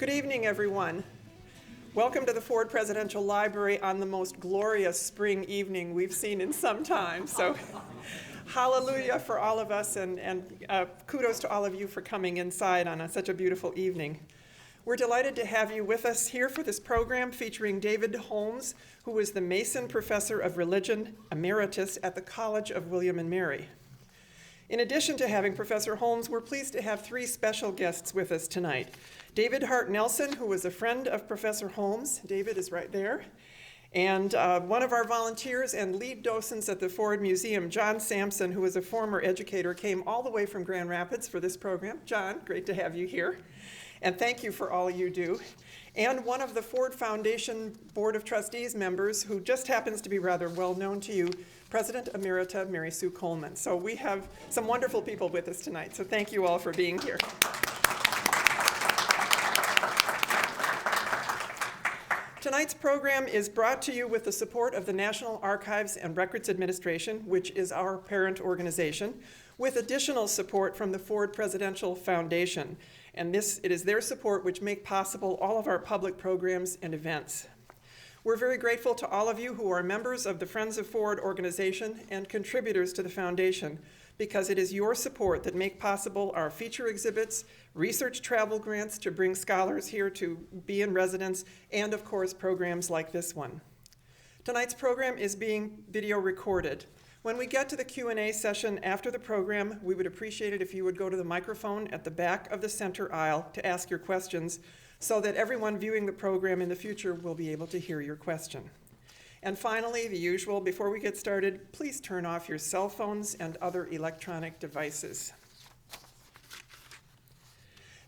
Good evening, everyone. Welcome to the Ford Presidential Library on the most glorious spring evening we've seen in some time. So hallelujah for all of us, and kudos to all of you for coming inside on such a beautiful evening. We're delighted to have you with us here for this program featuring David Holmes, who is the Mason Professor of Religion Emeritus at the College of William and Mary. In addition to having Professor Holmes, we're pleased to have three special guests with us tonight. David Hart Nelson, who was a friend of Professor Holmes. David is right there. And one of our volunteers and lead docents at the Ford Museum, John Sampson, who is a former educator, came all the way from Grand Rapids for this program. John, great to have you here. And thank you for all you do. And one of the Ford Foundation Board of Trustees members, who just happens to be rather well known to you, President Emerita Mary Sue Coleman. So we have some wonderful people with us tonight. So thank you all for being here. Tonight's program is brought to you with the support of the National Archives and Records Administration, which is our parent organization, with additional support from the Ford Presidential Foundation. And it is their support which make possible all of our public programs and events. We're very grateful to all of you who are members of the Friends of Ford organization and contributors to the foundation, because it is your support that make possible our feature exhibits, research travel grants to bring scholars here to be in residence, and of course programs like this one. Tonight's program is being video recorded. When we get to the Q&A session after the program, we would appreciate it if you would go to the microphone at the back of the center aisle to ask your questions, so that everyone viewing the program in the future will be able to hear your question. And finally, the usual, before we get started, please turn off your cell phones and other electronic devices.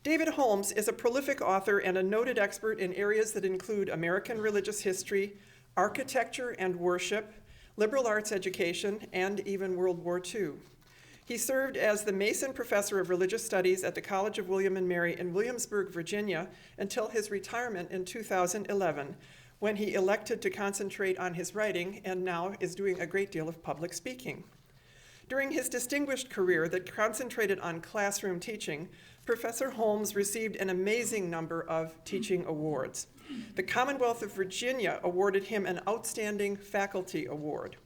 David Holmes is a prolific author and a noted expert in areas that include American religious history, architecture and worship, liberal arts education, and even World War II. He served as the Mason Professor of Religious Studies at the College of William and Mary in Williamsburg, Virginia, until his retirement in 2011, when he elected to concentrate on his writing and now is doing a great deal of public speaking. During his distinguished career that concentrated on classroom teaching, Professor Holmes received an amazing number of teaching awards. The Commonwealth of Virginia awarded him an Outstanding Faculty Award.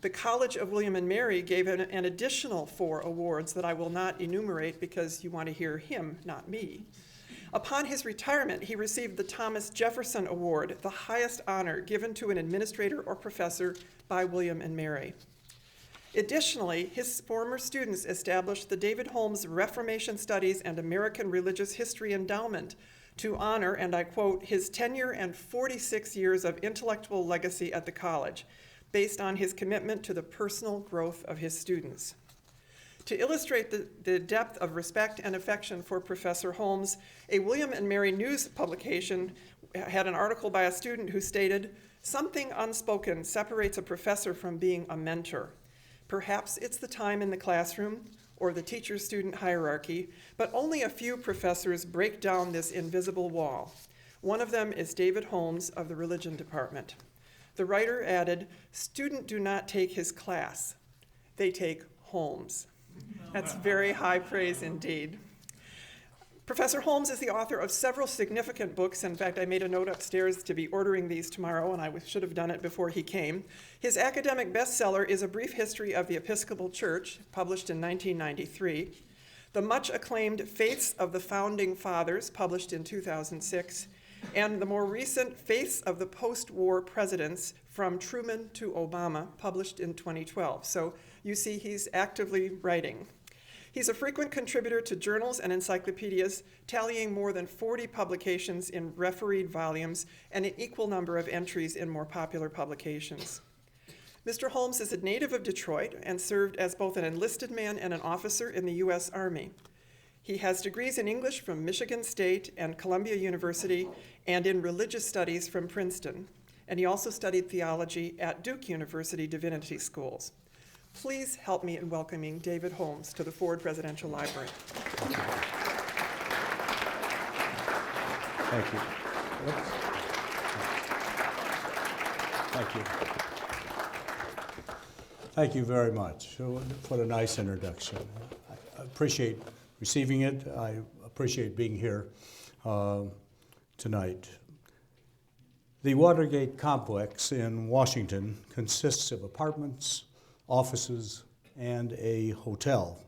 The College of William and Mary gave an additional 4 awards that I will not enumerate because you want to hear him, not me. Upon his retirement, he received the Thomas Jefferson Award, the highest honor given to an administrator or professor by William and Mary. Additionally, his former students established the David Holmes Reformation Studies and American Religious History Endowment to honor, and I quote, his tenure and 46 years of intellectual legacy at the college, based on his commitment to the personal growth of his students. To illustrate the depth of respect and affection for Professor Holmes, a William and Mary News publication had an article by a student who stated, "Something unspoken separates a professor from being a mentor. Perhaps it's the time in the classroom or the teacher-student hierarchy, but only a few professors break down this invisible wall. One of them is David Holmes of the Religion Department." The writer added, "Students do not take his class, they take Holmes." That's very high praise indeed. Professor Holmes is the author of several significant books. In fact, I made a note upstairs to be ordering these tomorrow, and I should have done it before he came. His academic bestseller is A Brief History of the Episcopal Church, published in 1993. The much acclaimed Faiths of the Founding Fathers, published in 2006. And the more recent Faiths of the Post-War Presidents, From Truman to Obama, published in 2012. So you see he's actively writing. He's a frequent contributor to journals and encyclopedias, tallying more than 40 publications in refereed volumes and an equal number of entries in more popular publications. Mr. Holmes is a native of Detroit and served as both an enlisted man and an officer in the U.S. Army. He has degrees in English from Michigan State and Columbia University and in religious studies from Princeton. And he also studied theology at Duke University Divinity Schools. Please help me in welcoming David Holmes to the Ford Presidential Library. Thank you. Thank you. Thank you very much. What a nice introduction. I appreciate receiving it. I appreciate being here. tonight. The Watergate complex in Washington consists of apartments, offices, and a hotel.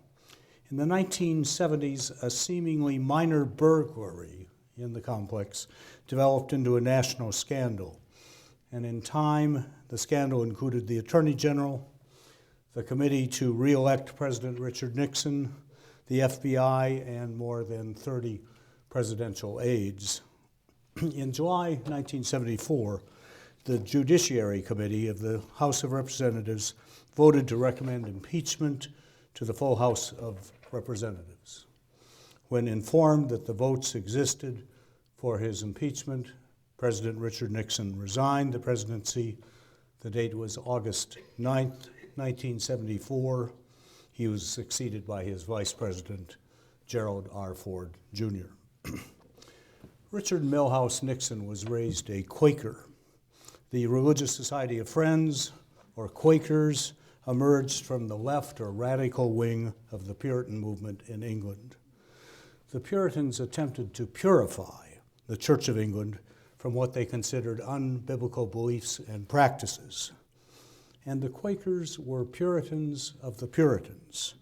In the 1970s, a seemingly minor burglary in the complex developed into a national scandal. And in time, the scandal included the Attorney General, the committee to re-elect President Richard Nixon, the FBI, and more than 30 presidential aides. In July 1974, the Judiciary Committee of the House of Representatives voted to recommend impeachment to the full House of Representatives. When informed that the votes existed for his impeachment, President Richard Nixon resigned the presidency. The date was August 9th, 1974. He was succeeded by his vice president, Gerald R. Ford, Jr. Richard Milhouse Nixon was raised a Quaker. The Religious Society of Friends, or Quakers, emerged from the left or radical wing of the Puritan movement in England. The Puritans attempted to purify the Church of England from what they considered unbiblical beliefs and practices. And the Quakers were Puritans of the Puritans.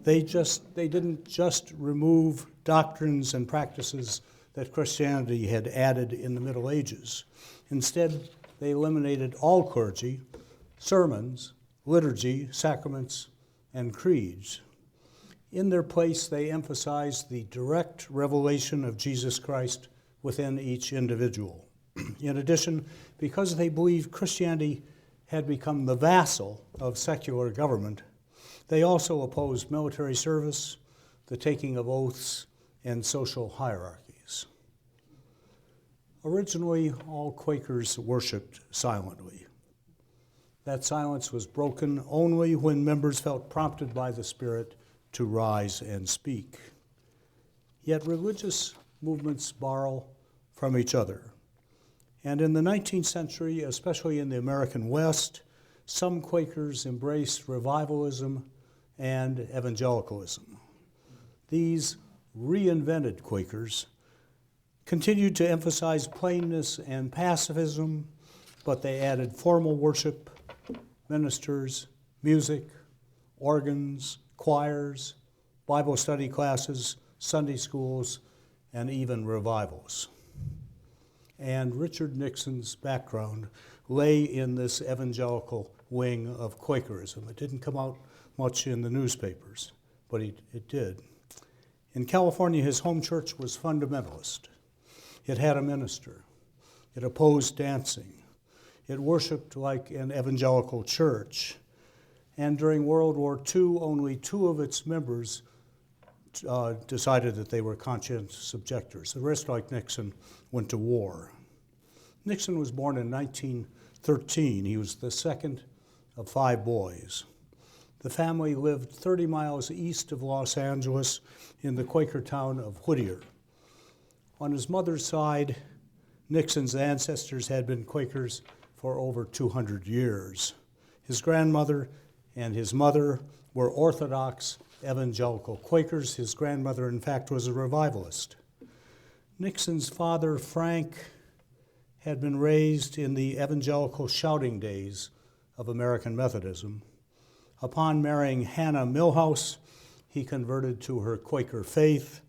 They didn't just remove doctrines and practices that Christianity had added in the Middle Ages. Instead, they eliminated all clergy, sermons, liturgy, sacraments, and creeds. In their place, they emphasized the direct revelation of Jesus Christ within each individual. In addition, because they believed Christianity had become the vassal of secular government, they also opposed military service, the taking of oaths, and social hierarchies. Originally, all Quakers worshiped silently. That silence was broken only when members felt prompted by the Spirit to rise and speak. Yet religious movements borrow from each other. And in the 19th century, especially in the American West, some Quakers embraced revivalism and evangelicalism. These reinvented Quakers continued to emphasize plainness and pacifism, but they added formal worship, ministers, music, organs, choirs, Bible study classes, Sunday schools, and even revivals. And Richard Nixon's background lay in this evangelical wing of Quakerism. It didn't come out much in the newspapers, but it did. In California, his home church was fundamentalist. It had a minister. It opposed dancing. It worshiped like an evangelical church. And during World War II, only 2 of its members decided that they were conscientious objectors. The rest, like Nixon, went to war. Nixon was born in 1913. He was the second of 5 boys. The family lived 30 miles east of Los Angeles in the Quaker town of Whittier. On his mother's side, Nixon's ancestors had been Quakers for over 200 years. His grandmother and his mother were Orthodox evangelical Quakers. His grandmother, in fact, was a revivalist. Nixon's father, Frank, had been raised in the evangelical shouting days of American Methodism. Upon marrying Hannah Milhouse, he converted to her Quaker faith,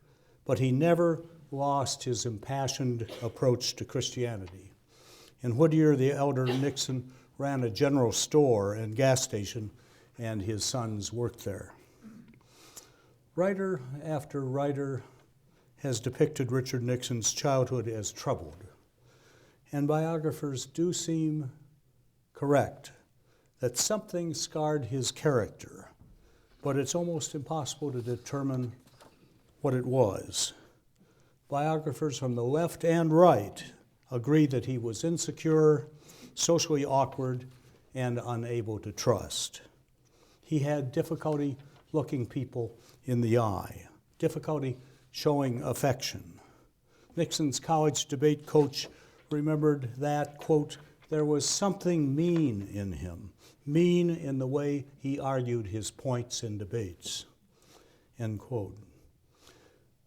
but he never lost his impassioned approach to Christianity. In Whittier, the elder Nixon ran a general store and gas station, and his sons worked there. Writer after writer has depicted Richard Nixon's childhood as troubled, and biographers do seem correct that something scarred his character, but it's almost impossible to determine what it was. Biographers from the left and right agree that he was insecure, socially awkward, and unable to trust. He had difficulty looking people in the eye, difficulty showing affection. Nixon's college debate coach remembered that, quote, there was something mean in him, mean in the way he argued his points in debates, end quote.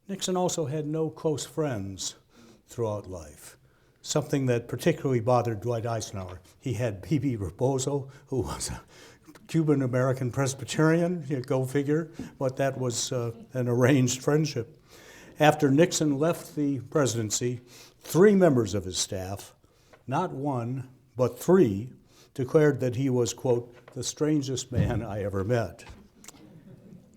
Nixon also had no close friends throughout life, something that particularly bothered Dwight Eisenhower. He had B.B. Rebozo, who was a Cuban-American Presbyterian, go figure, but that was an arranged friendship. After Nixon left the presidency, 3 members of his staff, not 1, but 3, declared that he was, quote, the strangest man I ever met.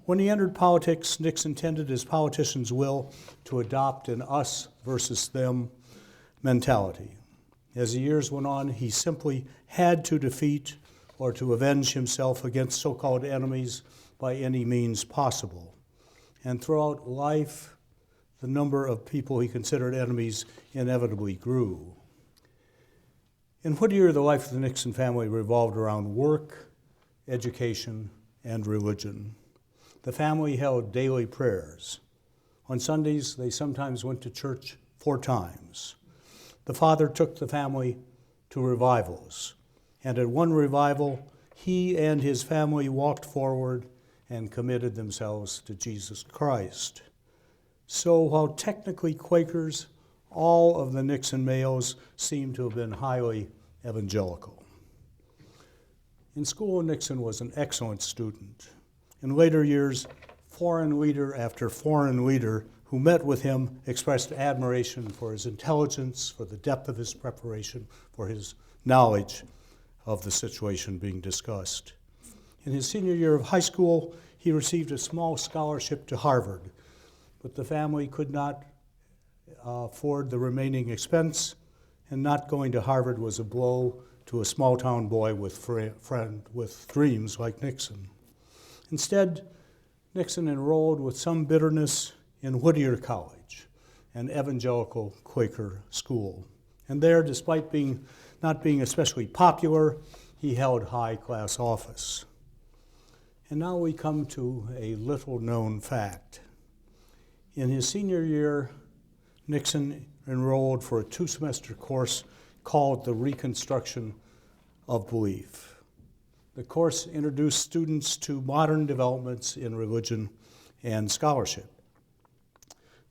When he entered politics, Nixon tended, as politicians will, to adopt an us versus them mentality. As the years went on, he simply had to defeat or to avenge himself against so-called enemies by any means possible. And throughout life, the number of people he considered enemies inevitably grew. In Whittier, the life of the Nixon family revolved around work, education, and religion. The family held daily prayers. On Sundays, they sometimes went to church 4 times. The father took the family to revivals, and at one revival, he and his family walked forward and committed themselves to Jesus Christ. So while technically Quakers, all of the Nixon males seem to have been highly evangelical. In school, Nixon was an excellent student. In later years, foreign leader after foreign leader who met with him expressed admiration for his intelligence, for the depth of his preparation, for his knowledge of the situation being discussed. In his senior year of high school, he received a small scholarship to Harvard, but the family could not afford the remaining expense, and not going to Harvard was a blow to a small-town boy with dreams like Nixon. Instead, Nixon enrolled with some bitterness in Whittier College, an evangelical Quaker school. And there, despite not being especially popular, he held high-class office. And now we come to a little-known fact. In his senior year, Nixon enrolled for a 2-semester course called the Reconstruction of Belief. The course introduced students to modern developments in religion and scholarship.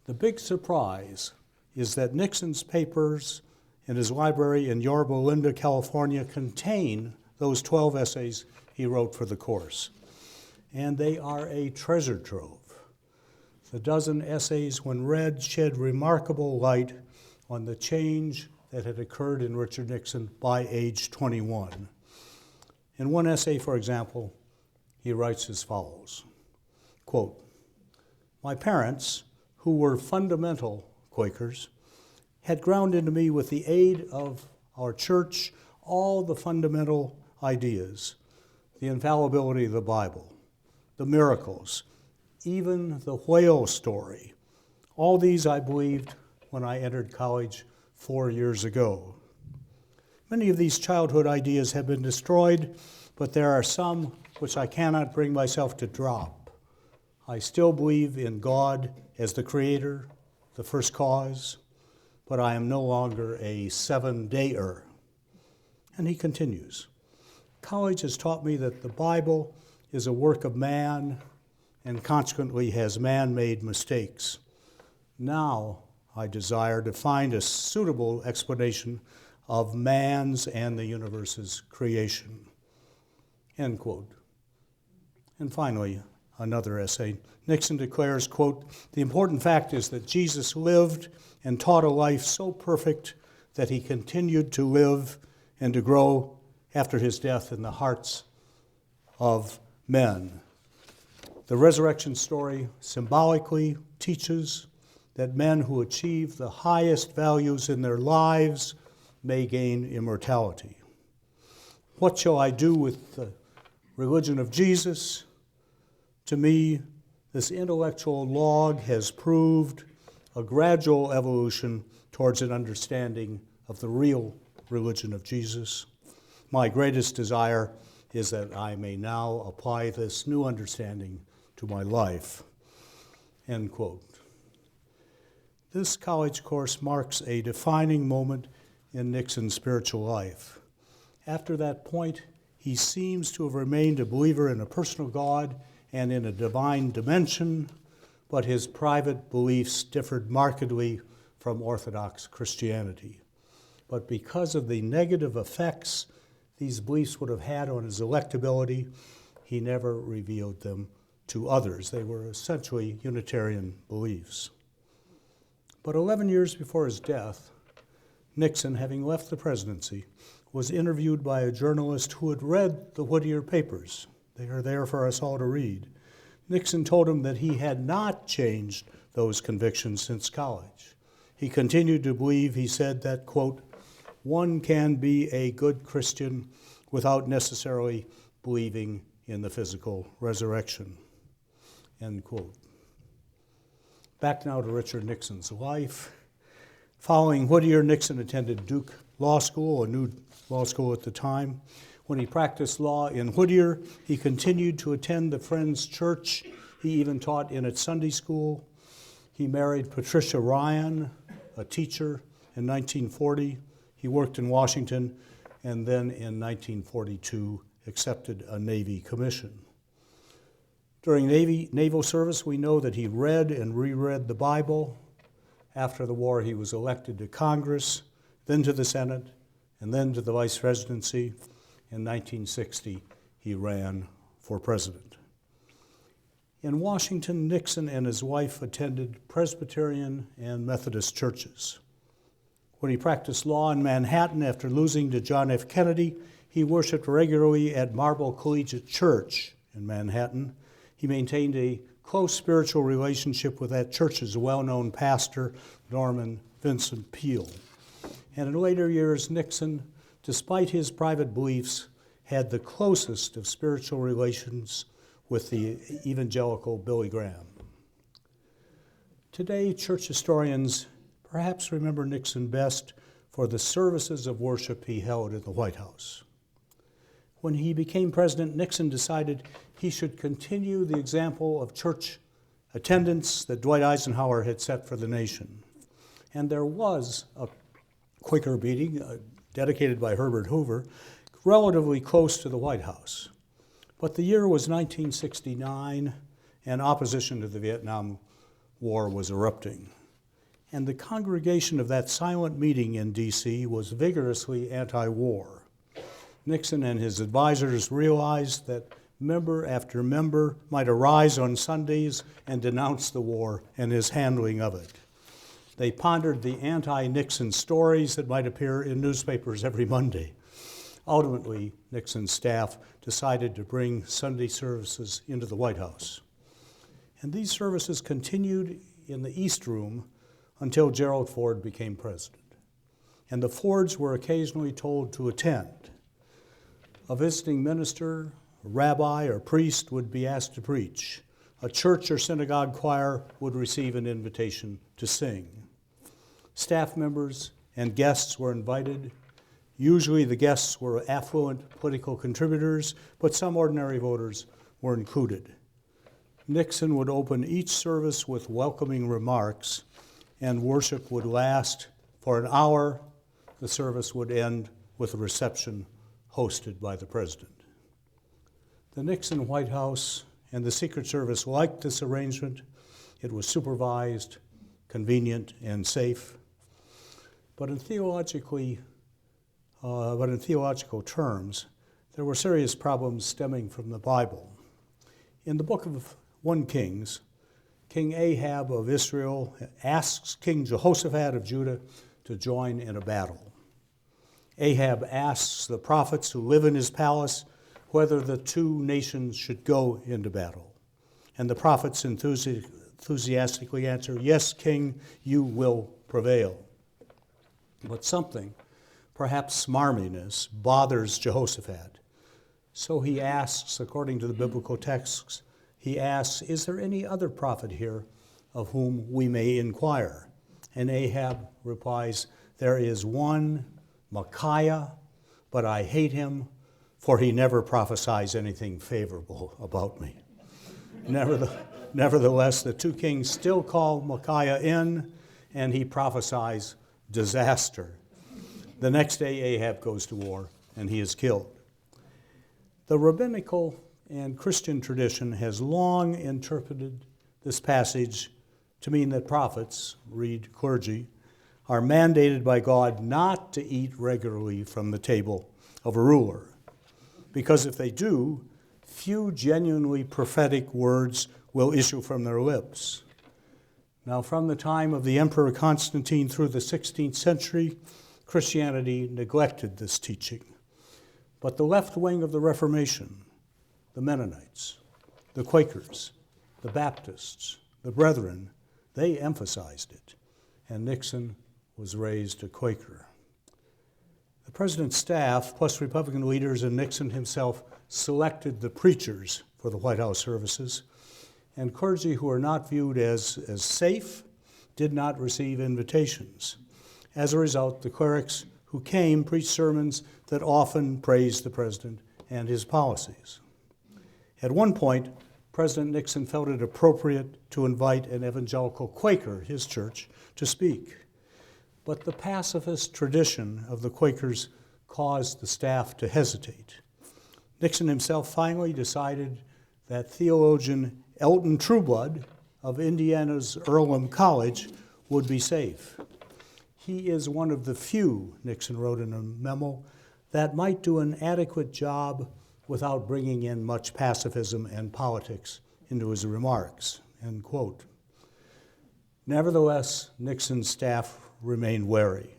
The big surprise is that Nixon's papers in his library in Yorba Linda, California, contain those 12 essays he wrote for the course. And they are a treasure trove. The dozen essays, when read, shed remarkable light on the change that had occurred in Richard Nixon by age 21. In one essay, for example, he writes as follows, quote, "My parents, who were fundamental Quakers, had ground into me with the aid of our church all the fundamental ideas, the infallibility of the Bible, the miracles, even the whale story. All these I believed when I entered college 4 years ago. Many of these childhood ideas have been destroyed, but there are some which I cannot bring myself to drop. I still believe in God as the creator, the first cause, but I am no longer a 7-dayer. And he continues, college has taught me that the Bible is a work of man and consequently has man-made mistakes. Now I desire to find a suitable explanation of man's and the universe's creation." End quote. And finally, another essay. Nixon declares, quote, "The important fact is that Jesus lived and taught a life so perfect that he continued to live and to grow after his death in the hearts of men. The resurrection story symbolically teaches that men who achieve the highest values in their lives may gain immortality. What shall I do with the religion of Jesus? To me, this intellectual log has proved a gradual evolution towards an understanding of the real religion of Jesus. My greatest desire is that I may now apply this new understanding to my life." End quote. This college course marks a defining moment in Nixon's spiritual life. After that point, he seems to have remained a believer in a personal God and in a divine dimension, but his private beliefs differed markedly from Orthodox Christianity. But because of the negative effects these beliefs would have had on his electability, he never revealed them to others. They were essentially Unitarian beliefs. But 11 years before his death, Nixon, having left the presidency, was interviewed by a journalist who had read the Whittier papers. They are there for us all to read. Nixon told him that he had not changed those convictions since college. He continued to believe, he said, that, quote, one can be a good Christian without necessarily believing in the physical resurrection, end quote. Back now to Richard Nixon's life. Following Whittier, Nixon attended Duke Law School, a new law school at the time. When he practiced law in Whittier, he continued to attend the Friends Church. He even taught in its Sunday school. He married Patricia Ryan, a teacher, in 1940. He worked in Washington, and then in 1942 accepted a Navy commission. During naval service, we know that he read and reread the Bible. After the war, he was elected to Congress, then to the Senate, and then to the vice presidency. In 1960, he ran for president. In Washington, Nixon and his wife attended Presbyterian and Methodist churches. When he practiced law in Manhattan after losing to John F. Kennedy, he worshiped regularly at Marble Collegiate Church in Manhattan. He maintained a close spiritual relationship with that church's well-known pastor, Norman Vincent Peale. And in later years, Nixon, despite his private beliefs, had the closest of spiritual relations with the evangelical Billy Graham. Today, church historians perhaps remember Nixon best for the services of worship he held in the White House. When he became president, Nixon decided he should continue the example of church attendance that Dwight Eisenhower had set for the nation. And there was a Quaker meeting dedicated by Herbert Hoover, relatively close to the White House. But the year was 1969, and opposition to the Vietnam War was erupting. And the congregation of that silent meeting in D.C. was vigorously anti-war. Nixon and his advisors realized that member after member might arise on Sundays and denounce the war and his handling of it. They pondered the anti-Nixon stories that might appear in newspapers every Monday. Ultimately, Nixon's staff decided to bring Sunday services into the White House. And these services continued in the East Room until Gerald Ford became president. And the Fords were occasionally told to attend. A visiting minister, a rabbi, or priest would be asked to preach. A church or synagogue choir would receive an invitation to sing. Staff members and guests were invited. Usually the guests were affluent political contributors, but some ordinary voters were included. Nixon would open each service with welcoming remarks, and worship would last for an hour. The service would end with a reception hosted by the president. The Nixon White House and the Secret Service liked this arrangement. It was supervised, convenient, and safe. But in theological terms, there were serious problems stemming from the Bible. In the book of 1 Kings, King Ahab of Israel asks King Jehoshaphat of Judah to join in a battle. Ahab asks the prophets who live in his palace whether the two nations should go into battle. And the prophets enthusiastically answer, "Yes, King, you will prevail." But something, perhaps smarminess, bothers Jehoshaphat. So he asks, according to the biblical texts, he asks, "Is there any other prophet here of whom we may inquire?" And Ahab replies, "There is one, Micaiah, but I hate him, for he never prophesies anything favorable about me." Nevertheless, the two kings still call Micaiah in, and he prophesies disaster. The next day, Ahab goes to war, and he is killed. The rabbinical and Christian tradition has long interpreted this passage to mean that prophets, read clergy, are mandated by God not to eat regularly from the table of a ruler, because if they do, few genuinely prophetic words will issue from their lips. Now, from the time of the Emperor Constantine through the 16th century, Christianity neglected this teaching. But the left wing of the Reformation, the Mennonites, the Quakers, the Baptists, the Brethren, they emphasized it, and Nixon was raised a Quaker. The president's staff, plus Republican leaders and Nixon himself, selected the preachers for the White House services, and clergy who are not viewed as safe did not receive invitations. As a result, the clerics who came preached sermons that often praised the president and his policies. At one point, President Nixon felt it appropriate to invite an evangelical Quaker, his church, to speak. But the pacifist tradition of the Quakers caused the staff to hesitate. Nixon himself finally decided that theologian Elton Trueblood of Indiana's Earlham College would be safe. He is one of the few, Nixon wrote in a memo, that might do an adequate job without bringing in much pacifism and politics into his remarks, end quote. Nevertheless, Nixon's staff remained wary.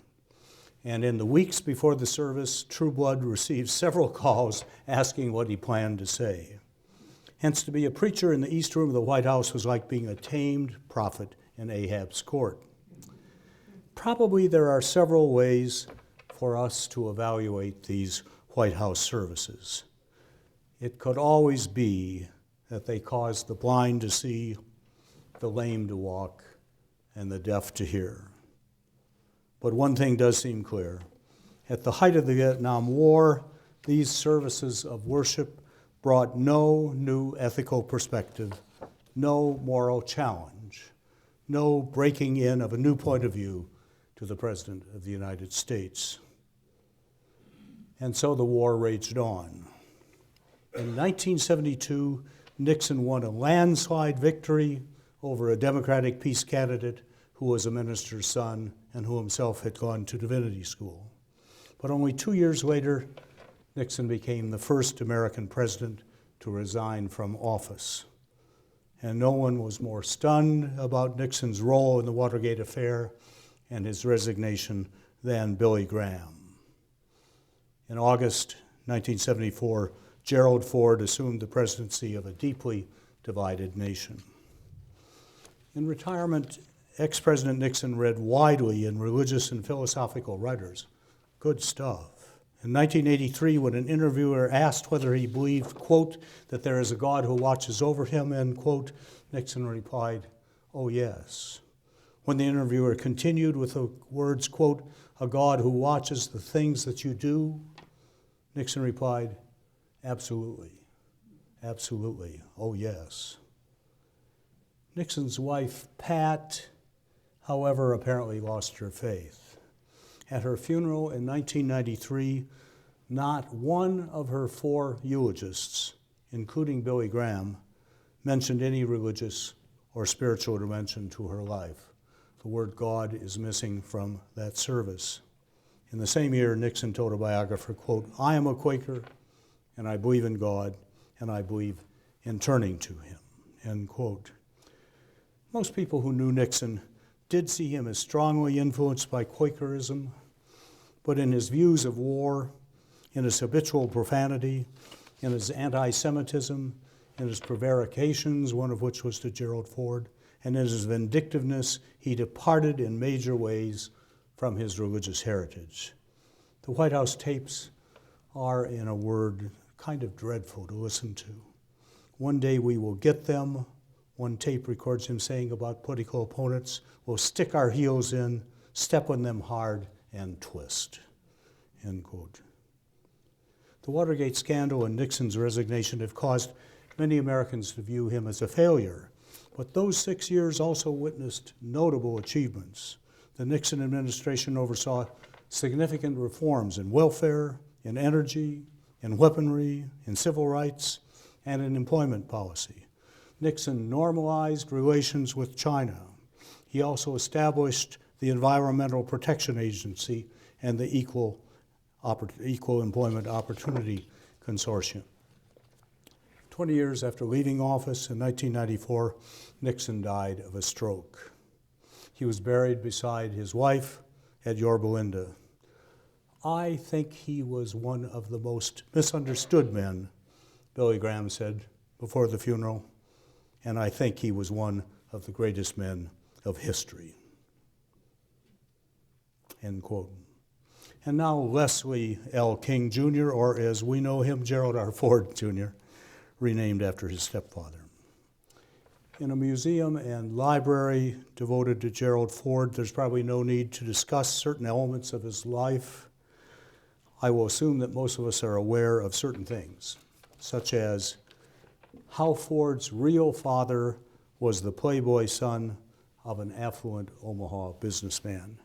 And in the weeks before the service, Trueblood received several calls asking what he planned to say. Hence, to be a preacher in the East Room of the White House was like being a tamed prophet in Ahab's court. Probably there are several ways for us to evaluate these White House services. It could always be that they caused the blind to see, the lame to walk, and the deaf to hear. But one thing does seem clear. At the height of the Vietnam War, these services of worship brought no new ethical perspective, no moral challenge, no breaking in of a new point of view to the President of the United States. And so the war raged on. In 1972, Nixon won a landslide victory over a Democratic peace candidate who was a minister's son and who himself had gone to divinity school. But only 2 years later, Nixon became the first American president to resign from office. And no one was more stunned about Nixon's role in the Watergate affair and his resignation than Billy Graham. In August 1974, Gerald Ford assumed the presidency of a deeply divided nation. In retirement, ex-President Nixon read widely in religious and philosophical writers. Good stuff. In 1983, when an interviewer asked whether he believed, quote, that there is a God who watches over him, end quote, Nixon replied, oh yes. When the interviewer continued with the words, quote, a God who watches the things that you do, Nixon replied, absolutely, absolutely, oh yes. Nixon's wife, Pat, however, apparently lost her faith. At her funeral in 1993, not one of her 4 eulogists, including Billy Graham, mentioned any religious or spiritual dimension to her life. The word God is missing from that service. In the same year, Nixon told a biographer, quote, I am a Quaker, and I believe in God, and I believe in turning to him, end quote. Most people who knew Nixon did see him as strongly influenced by Quakerism, but in his views of war, in his habitual profanity, in his anti-Semitism, in his prevarications, one of which was to Gerald Ford, and in his vindictiveness, he departed in major ways from his religious heritage. The White House tapes are, in a word, kind of dreadful to listen to. One day we will get them. One tape records him saying about political opponents, we'll stick our heels in, step on them hard, and twist, end quote. The Watergate scandal and Nixon's resignation have caused many Americans to view him as a failure, but those 6 years also witnessed notable achievements. The Nixon administration oversaw significant reforms in welfare, in energy, in weaponry, in civil rights, and in employment policy. Nixon normalized relations with China. He also established the Environmental Protection Agency, and the Equal Employment Opportunity Consortium. 20 years after leaving office in 1994, Nixon died of a stroke. He was buried beside his wife at Yorba Linda. I think he was one of the most misunderstood men, Billy Graham said before the funeral, and I think he was one of the greatest men of history. End quote. And now Leslie L. King Jr., or as we know him, Gerald R. Ford Jr., renamed after his stepfather. In a museum and library devoted to Gerald Ford, there's probably no need to discuss certain elements of his life. I will assume that most of us are aware of certain things, such as how Ford's real father was the playboy son of an affluent Omaha businessman,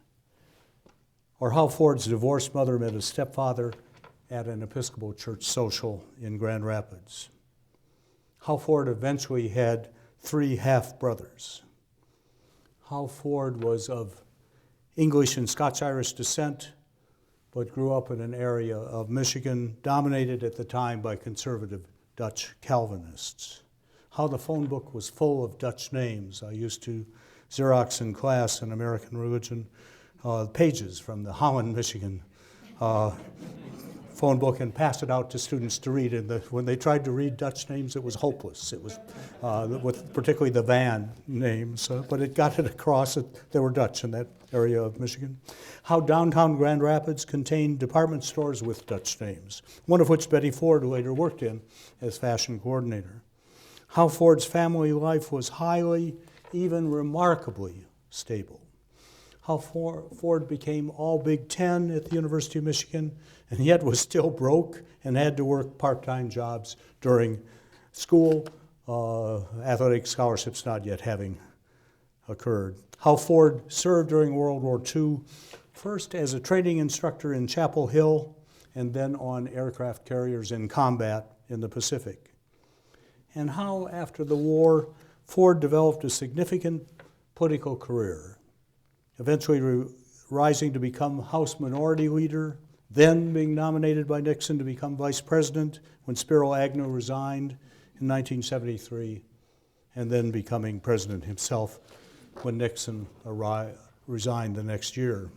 or how Ford's divorced mother met his stepfather at an Episcopal church social in Grand Rapids, how Ford eventually had 3 half-brothers, how Ford was of English and Scotch-Irish descent, but grew up in an area of Michigan dominated at the time by conservative Dutch Calvinists, how the phone book was full of Dutch names. I used to Xerox in class in American religion pages from the Holland, Michigan phone book and pass it out to students to read. And when they tried to read Dutch names, it was hopeless. It was with particularly the Van names, but it got it across that they were Dutch in that area of Michigan. How downtown Grand Rapids contained department stores with Dutch names, one of which Betty Ford later worked in as fashion coordinator. How Ford's family life was highly, even remarkably stable. How Ford became all Big Ten at the University of Michigan, and yet was still broke and had to work part-time jobs during school, athletic scholarships not yet having occurred. How Ford served during World War II, first as a training instructor in Chapel Hill, and then on aircraft carriers in combat in the Pacific. And how, after the war, Ford developed a significant political career, eventually rising to become House Minority Leader, then being nominated by Nixon to become Vice President when Spiro Agnew resigned in 1973, and then becoming President himself when Nixon resigned the next year.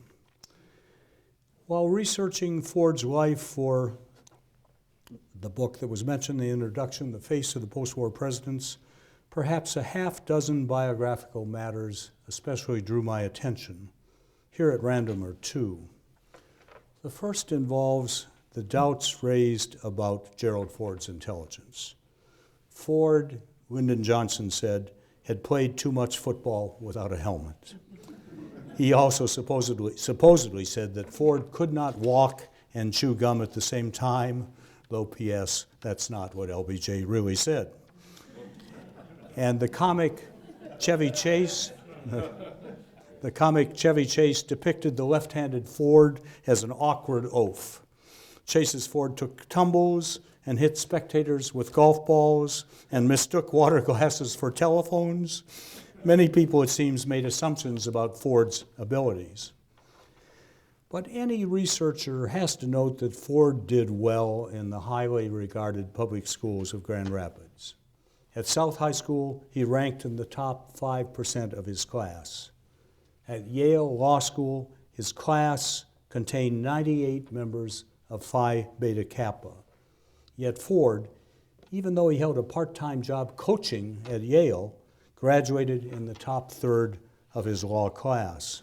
While researching Ford's life for the book that was mentioned in the introduction, The Face of the Post-War Presidents, perhaps a half-dozen biographical matters especially drew my attention. Here at random are 2. The first involves the doubts raised about Gerald Ford's intelligence. Ford, Lyndon Johnson said, had played too much football without a helmet. He also supposedly said that Ford could not walk and chew gum at the same time, though P.S., that's not what LBJ really said. And the comic Chevy Chase depicted the left-handed Ford as an awkward oaf. Chase's Ford took tumbles and hit spectators with golf balls and mistook water glasses for telephones. Many people, it seems, made assumptions about Ford's abilities. But any researcher has to note that Ford did well in the highly regarded public schools of Grand Rapids. At South High School, he ranked in the top 5% of his class. At Yale Law School, his class contained 98 members of Phi Beta Kappa. Yet Ford, even though he held a part-time job coaching at Yale, graduated in the top third of his law class.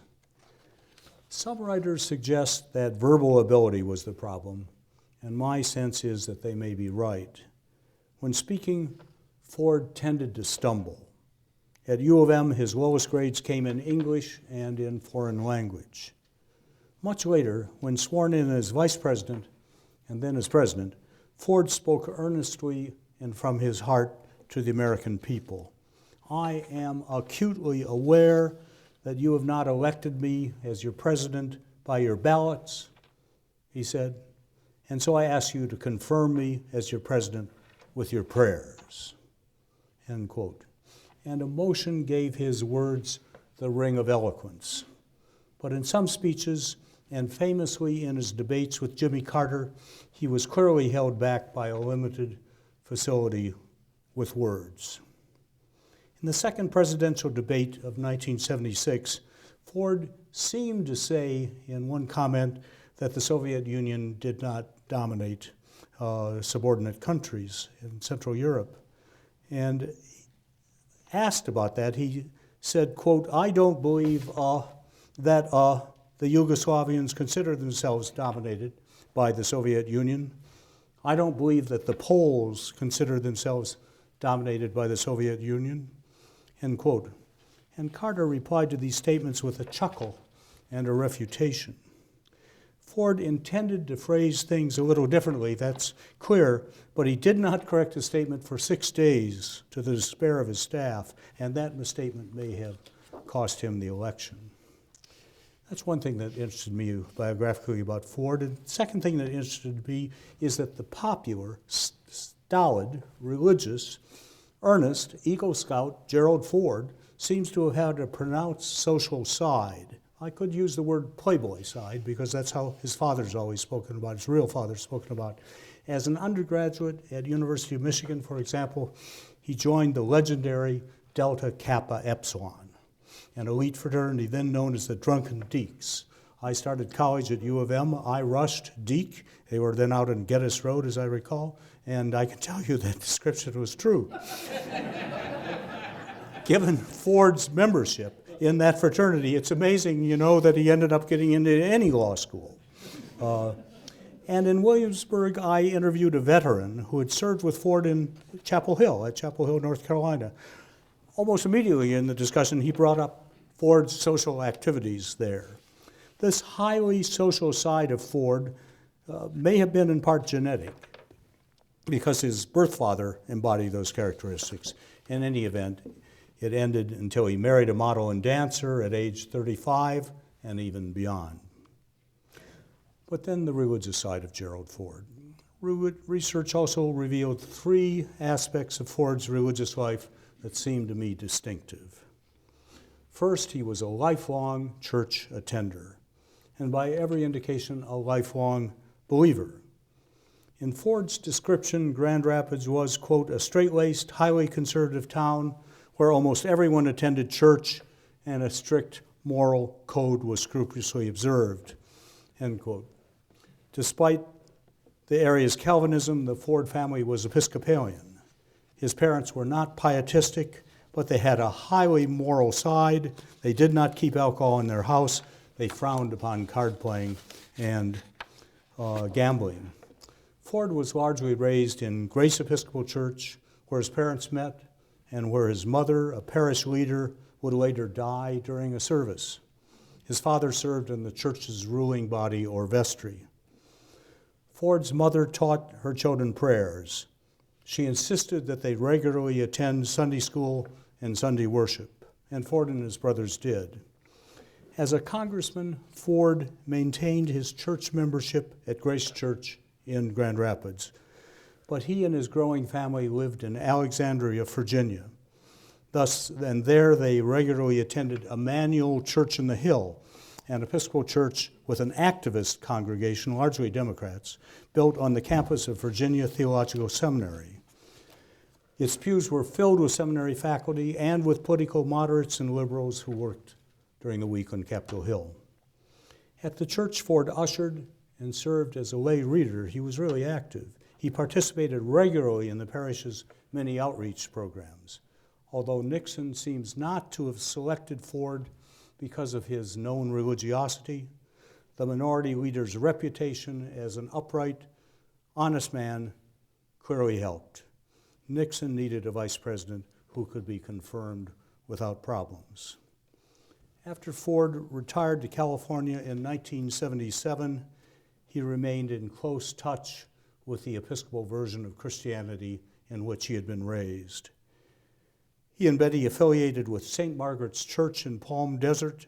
Some writers suggest that verbal ability was the problem, and my sense is that they may be right. When speaking, Ford tended to stumble. At U of M, his lowest grades came in English and in foreign language. Much later, when sworn in as vice president and then as president, Ford spoke earnestly and from his heart to the American people. I am acutely aware that you have not elected me as your president by your ballots, he said, and so I ask you to confirm me as your president with your prayers, end quote. And emotion gave his words the ring of eloquence. But in some speeches, and famously in his debates with Jimmy Carter, he was clearly held back by a limited facility with words. In the second presidential debate of 1976, Ford seemed to say in one comment that the Soviet Union did not dominate subordinate countries in Central Europe. And asked about that, he said, quote, "I don't believe that the Yugoslavians consider themselves dominated by the Soviet Union. I don't believe that the Poles consider themselves dominated by the Soviet Union," end quote. And Carter replied to these statements with a chuckle and a refutation. Ford intended to phrase things a little differently, that's clear, but he did not correct the statement for 6 days to the despair of his staff, and that misstatement may have cost him the election. That's one thing that interested me biographically about Ford. And the second thing that interested me is that the popular, stolid, religious, earnest Eagle Scout Gerald Ford seems to have had a pronounced social side. I could use the word playboy side because that's how his father's always spoken about, his real father's spoken about. As an undergraduate at University of Michigan, for example, he joined the legendary Delta Kappa Epsilon, an elite fraternity then known as the Drunken Deeks. I started college at U of M. I rushed Deke. They were then out on Geddes Road, as I recall, and I can tell you that description was true. Given Ford's membership in that fraternity, it's amazing, that he ended up getting into any law school. And in Williamsburg, I interviewed a veteran who had served with Ford in Chapel Hill, North Carolina. Almost immediately in the discussion, he brought up Ford's social activities there. This highly social side of Ford may have been in part genetic, because his birth father embodied those characteristics. In any event, it ended until he married a model and dancer at age 35 and even beyond. But then the religious side of Gerald Ford. Research also revealed 3 aspects of Ford's religious life that seemed to me distinctive. First, he was a lifelong church attender, and by every indication, a lifelong believer. In Ford's description, Grand Rapids was, quote, "a straight-laced, highly conservative town where almost everyone attended church and a strict moral code was scrupulously observed," end quote. Despite the area's Calvinism, the Ford family was Episcopalian. His parents were not pietistic, but they had a highly moral side. They did not keep alcohol in their house. They frowned upon card playing and gambling. Ford was largely raised in Grace Episcopal Church, where his parents met, and where his mother, a parish leader, would later die during a service. His father served in the church's ruling body, or vestry. Ford's mother taught her children prayers. She insisted that they regularly attend Sunday school and Sunday worship, and Ford and his brothers did. As a congressman, Ford maintained his church membership at Grace Church in Grand Rapids, but he and his growing family lived in Alexandria, Virginia. And there they regularly attended Emmanuel Church in the Hill, an Episcopal church with an activist congregation, largely Democrats, built on the campus of Virginia Theological Seminary. Its pews were filled with seminary faculty and with political moderates and liberals who worked during the week on Capitol Hill. At the church Ford ushered and served as a lay reader, he was really active. He participated regularly in the parish's many outreach programs, although Nixon seems not to have selected Ford because of his known religiosity. The minority leader's reputation as an upright, honest man clearly helped. Nixon needed a vice president who could be confirmed without problems. After Ford retired to California in 1977, he remained in close touch with the Episcopal version of Christianity in which he had been raised. He and Betty affiliated with St. Margaret's Church in Palm Desert.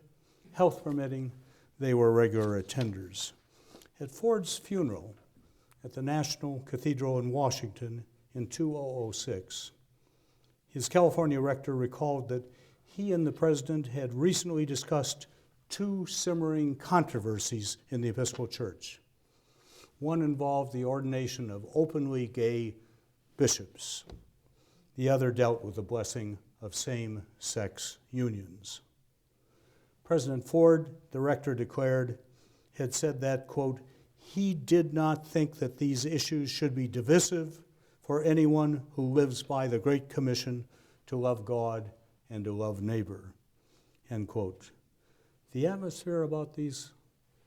Health permitting, they were regular attenders. At Ford's funeral at the National Cathedral in Washington in 2006, his California rector recalled that he and the president had recently discussed two simmering controversies in the Episcopal Church. One involved the ordination of openly gay bishops. The other dealt with the blessing of same-sex unions. President Ford, the rector declared, had said that, quote, he did not think that these issues should be divisive for anyone who lives by the Great Commission to love God and to love neighbor, end quote. The atmosphere about these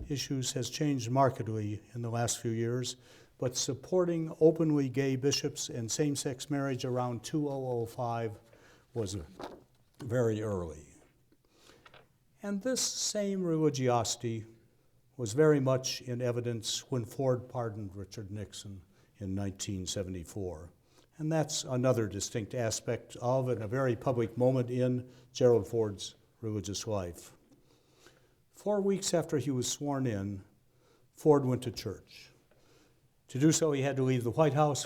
issues has changed markedly in the last few years, but supporting openly gay bishops and same-sex marriage around 2005 was very early. And this same religiosity was very much in evidence when Ford pardoned Richard Nixon in 1974. And that's another distinct aspect of and a very public moment in Gerald Ford's religious life. 4 weeks after he was sworn in, Ford went to church. To do so, he had to leave the White House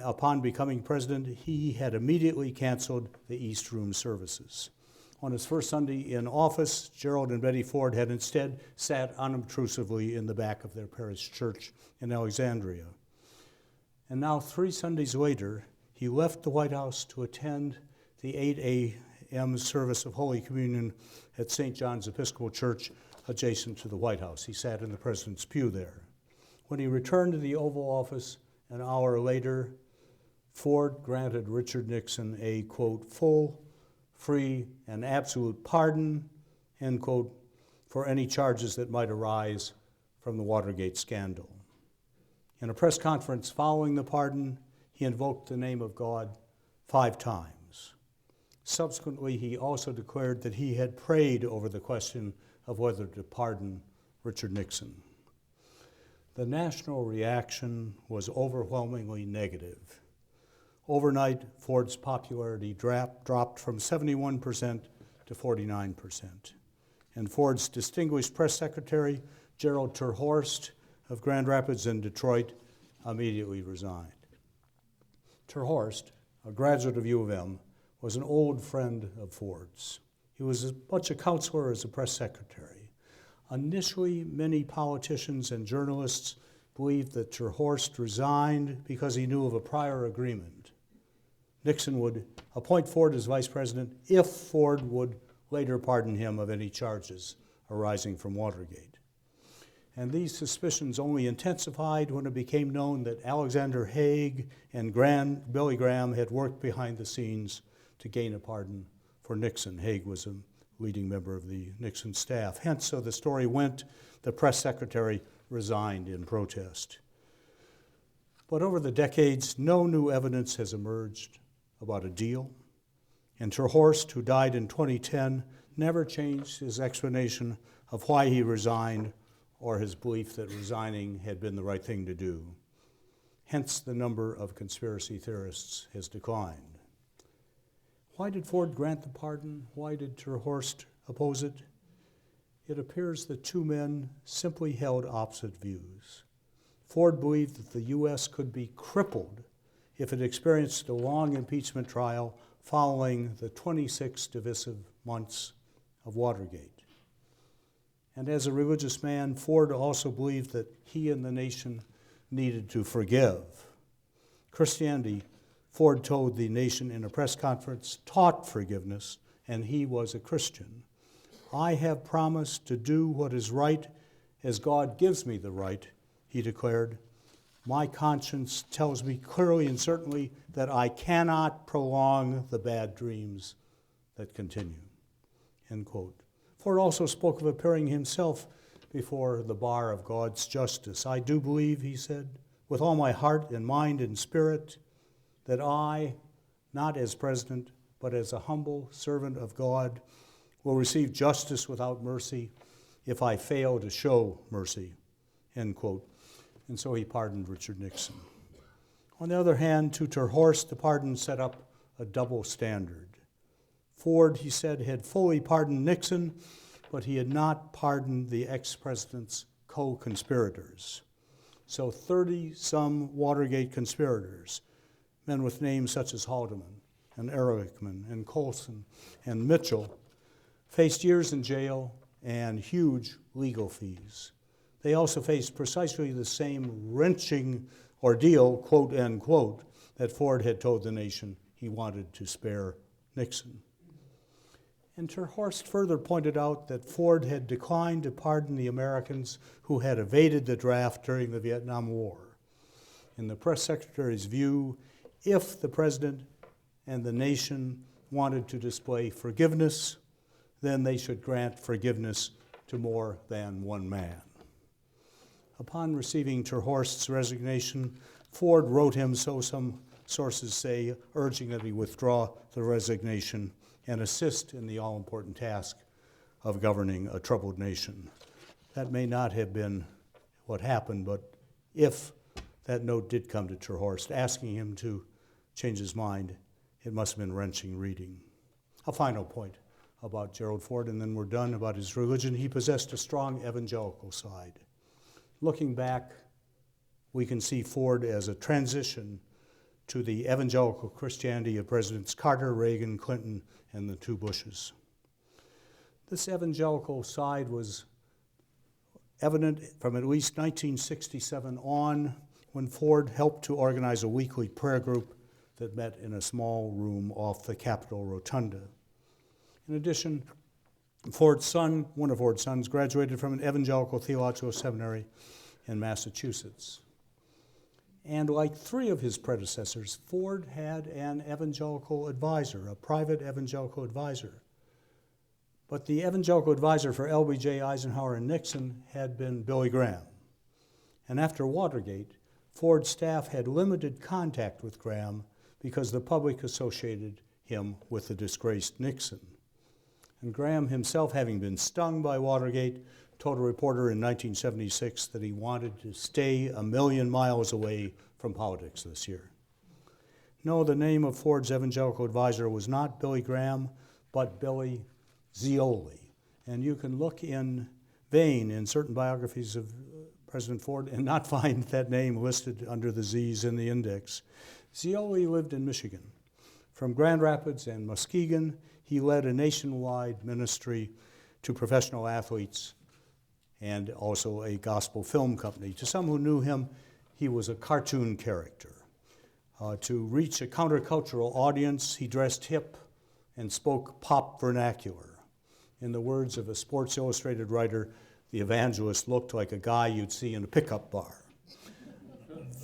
upon becoming president. He had immediately canceled the East Room services. On his first Sunday in office, Gerald and Betty Ford had instead sat unobtrusively in the back of their parish church in Alexandria. And now, 3 Sundays later, he left the White House to attend the 8 a.m. service of Holy Communion at St. John's Episcopal Church adjacent to the White House. He sat in the president's pew there. When he returned to the Oval Office an hour later, Ford granted Richard Nixon a, quote, full, free, and absolute pardon, end quote, for any charges that might arise from the Watergate scandal. In a press conference following the pardon, he invoked the name of God 5 times. Subsequently, he also declared that he had prayed over the question of whether to pardon Richard Nixon. The national reaction was overwhelmingly negative. Overnight, Ford's popularity dropped from 71% to 49%. And Ford's distinguished press secretary, Gerald Terhorst of Grand Rapids and Detroit, immediately resigned. Terhorst, a graduate of U of M, was an old friend of Ford's. He was as much a counselor as a press secretary. Initially, many politicians and journalists believed that Terhorst resigned because he knew of a prior agreement. Nixon would appoint Ford as vice president if Ford would later pardon him of any charges arising from Watergate. And these suspicions only intensified when it became known that Alexander Haig and Billy Graham had worked behind the scenes to gain a pardon for Nixon. Haig was a leading member of the Nixon staff. Hence, so the story went, the press secretary resigned in protest. But over the decades, no new evidence has emerged about a deal. And Terhorst, who died in 2010, never changed his explanation of why he resigned or his belief that resigning had been the right thing to do. Hence, the number of conspiracy theorists has declined. Why did Ford grant the pardon? Why did Terhorst oppose it? It appears the two men simply held opposite views. Ford believed that the U.S. could be crippled if it experienced a long impeachment trial following the 26 divisive months of Watergate. And as a religious man, Ford also believed that he and the nation needed to forgive. Christianity, Ford told the nation in a press conference, taught forgiveness, and he was a Christian. I have promised to do what is right as God gives me the right, he declared. My conscience tells me clearly and certainly that I cannot prolong the bad dreams that continue, end quote. Ford also spoke of appearing himself before the bar of God's justice. I do believe, he said, with all my heart and mind and spirit, that I, not as president, but as a humble servant of God, will receive justice without mercy if I fail to show mercy, end quote. And so he pardoned Richard Nixon. On the other hand, to Terhorst, the pardon set up a double standard. Ford, he said, had fully pardoned Nixon, but he had not pardoned the ex-president's co-conspirators. So 30-some Watergate conspirators, men with names such as Haldeman and Ehrlichman and Colson and Mitchell, faced years in jail and huge legal fees. They also faced precisely the same wrenching ordeal, quote unquote, that Ford had told the nation he wanted to spare Nixon. And Ter Horst further pointed out that Ford had declined to pardon the Americans who had evaded the draft during the Vietnam War. In the press secretary's view, if the president and the nation wanted to display forgiveness, then they should grant forgiveness to more than one man. Upon receiving Ter Horst's resignation, Ford wrote him, so some sources say, urging that he withdraw the resignation and assist in the all-important task of governing a troubled nation. That may not have been what happened, but if that note did come to Ter Horst asking him to change his mind, it must have been wrenching reading. A final point about Gerald Ford, and then we're done, about his religion. He possessed a strong evangelical side. Looking back, we can see Ford as a transition to the evangelical Christianity of Presidents Carter, Reagan, Clinton, and the two Bushes. This evangelical side was evident from at least 1967 on, when Ford helped to organize a weekly prayer group that met in a small room off the Capitol Rotunda. In addition, one of Ford's sons, graduated from an evangelical theological seminary in Massachusetts. And like three of his predecessors, Ford had an evangelical advisor, a private evangelical advisor. But the evangelical advisor for LBJ, Eisenhower, and Nixon had been Billy Graham. And after Watergate, Ford's staff had limited contact with Graham because the public associated him with the disgraced Nixon. And Graham himself, having been stung by Watergate, told a reporter in 1976 that he wanted to stay 1,000,000 miles away from politics this year. No, the name of Ford's evangelical advisor was not Billy Graham, but Billy Zioli. And you can look in vain in certain biographies of President Ford and not find that name listed under the Z's in the index. Zioli lived in Michigan. From Grand Rapids and Muskegon, he led a nationwide ministry to professional athletes and also a gospel film company. To some who knew him, he was a cartoon character. To reach a countercultural audience, he dressed hip and spoke pop vernacular. In the words of a Sports Illustrated writer, the evangelist looked like a guy you'd see in a pickup bar.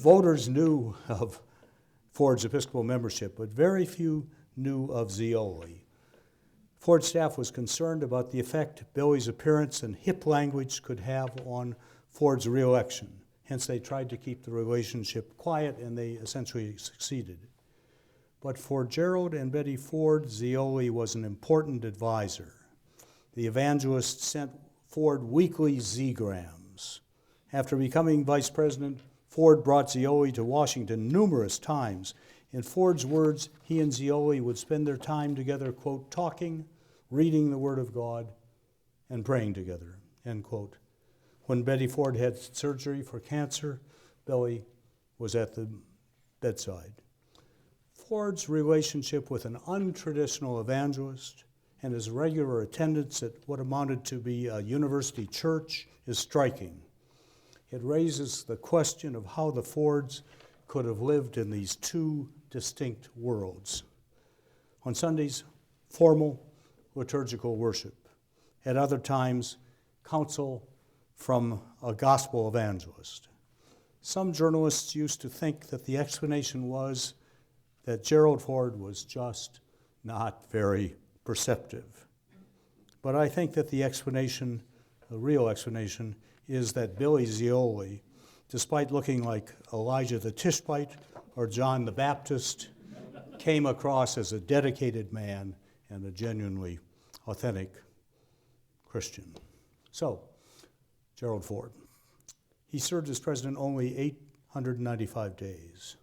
Voters knew of Ford's Episcopal membership, but very few knew of Zioli. Ford's staff was concerned about the effect Billy's appearance and hip language could have on Ford's reelection. Hence, they tried to keep the relationship quiet, and they essentially succeeded. But for Gerald and Betty Ford, Zioli was an important advisor. The evangelist sent Ford weekly Z-grams. After becoming vice president, Ford brought Zioli to Washington numerous times. In Ford's words, he and Zioli would spend their time together, quote, talking, reading the Word of God, and praying together, end quote. When Betty Ford had surgery for cancer, Billy was at the bedside. Ford's relationship with an untraditional evangelist and his regular attendance at what amounted to be a university church is striking. It raises the question of how the Fords could have lived in these two distinct worlds. On Sundays, formal liturgical worship. At other times, counsel from a gospel evangelist. Some journalists used to think that the explanation was that Gerald Ford was just not very perceptive. But I think that the explanation, the real explanation, is that Billy Zioli, despite looking like Elijah the Tishbite or John the Baptist, came across as a dedicated man and a genuinely authentic Christian. So, Gerald Ford. He served as president only 895 days.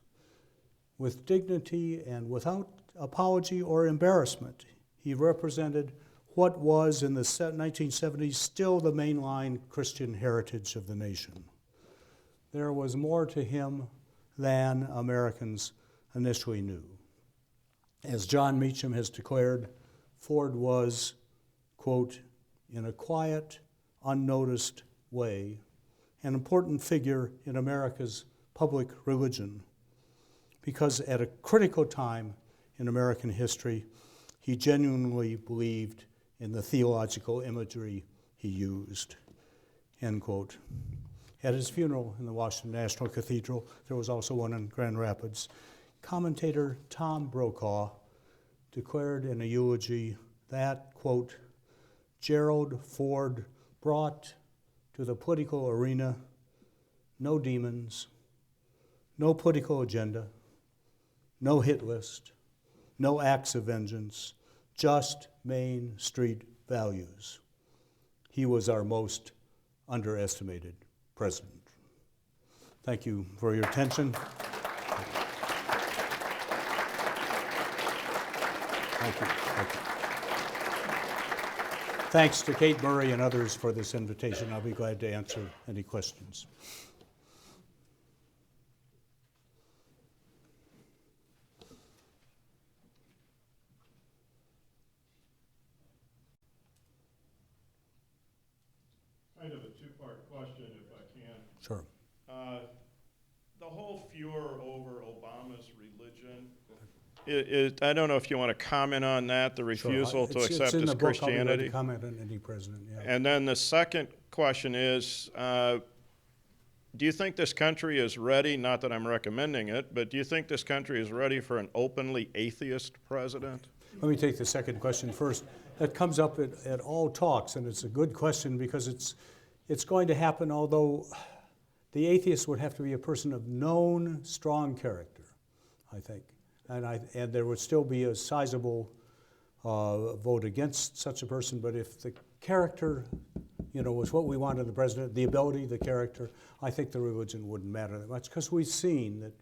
With dignity and without apology or embarrassment, he represented what was in the 1970s still the mainline Christian heritage of the nation. There was more to him than Americans initially knew. As John Meacham has declared, Ford was quote, in a quiet, unnoticed way, an important figure in America's public religion, because at a critical time in American history, he genuinely believed in the theological imagery he used, end quote. At his funeral in the Washington National Cathedral, there was also one in Grand Rapids, commentator Tom Brokaw declared in a eulogy that, quote, Gerald Ford brought to the political arena no demons, no political agenda, no hit list, no acts of vengeance, just Main Street values. He was our most underestimated president. Thank you for your attention. Thank you. Thank you. Thanks to Kate Murray and others for this invitation. I'll be glad to answer any questions. Kind of a two-part question, if I can. Sure. The whole furor over Obama's religion, I don't know if you want to comment on that, the refusal to accept his Christianity. I'll be glad to comment on any president, yeah. And then the second question is, do you think this country is ready, not that I'm recommending it, but do you think this country is ready for an openly atheist president? Let me take the second question first. That comes up at all talks, and it's a good question because it's going to happen, although the atheist would have to be a person of known strong character, I think. And there would still be a sizable vote against such a person, but if the character, was what we want in the president, the ability, the character, I think the religion wouldn't matter that much, because we've seen that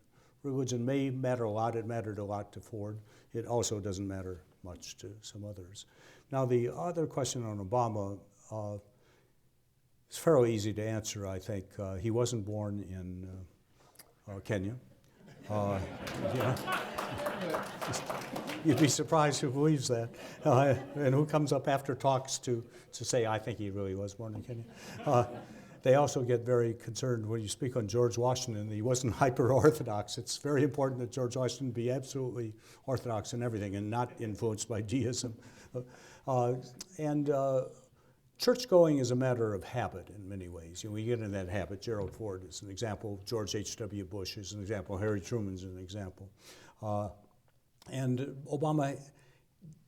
religion may matter a lot. It mattered a lot to Ford. It also doesn't matter much to some others. Now, the other question on Obama is fairly easy to answer, I think. He wasn't born in Kenya. You'd be surprised who believes that, and who comes up after talks to say, I think he really was born in Kenya. They also get very concerned when you speak on George Washington. He wasn't hyper-Orthodox. It's very important that George Washington be absolutely Orthodox in everything and not influenced by deism. Church-going is a matter of habit in many ways. We get in that habit. Gerald Ford is an example. George H.W. Bush is an example. Harry Truman's an example. And Obama